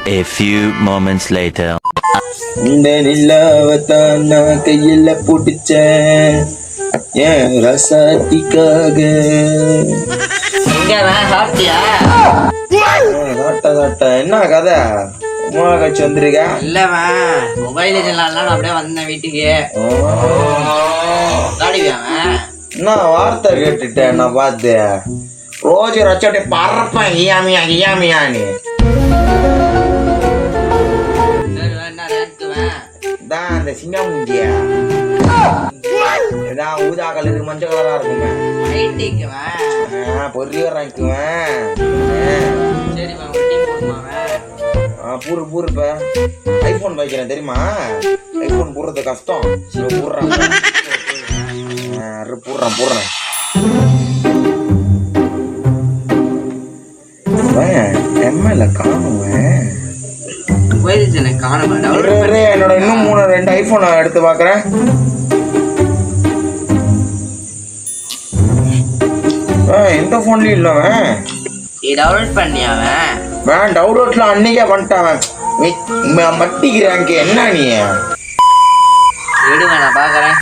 A few moments later. இந்த நிலாவத்தான் நான் கையில பிடிச்சேன் ஏன் ரசாத்திக்காக. சாப்பிட்டியா? என்ன கதை மூளை கட்சி வந்திருக்க? இல்லவா மொபைல் நான் அப்படியே வந்தேன் வீட்டுக்கு. என்ன வார்த்தை கேட்டுட்டேன் நான் பார்த்து ரோஜு ரச்சோட்டே பறப்பேன் ஈயாமியா ஈயாமியான்னு. தான் அந்த சிங்கம் முந்தியா இதான் ஊதா கலருக்கு மஞ்சள் கலரா இருக்குமே பொரிய வாங்கிக்குவேன். பூரு பூரு இப்ப ஐபோன் வைக்கிறேன் தெரியுமா? ஐபோன் போடுறது கஷ்டம். போடுறேன் போடுறேன் போடுறேன். எம்எல்ஏ காணுவேன் என்னோட இன்னும் 2 ஐபோன் எடுத்து பாக்குறேன். எந்த போன்லயும் இல்லவன் டவுன்லோட் பண்ணியாவன் வேன் டவுன்லோட்ல அன்னைக்கே பண்ணிட்டான். மட்டிக்கிறாங்க என்ன நீ நான் பாக்குறேன்.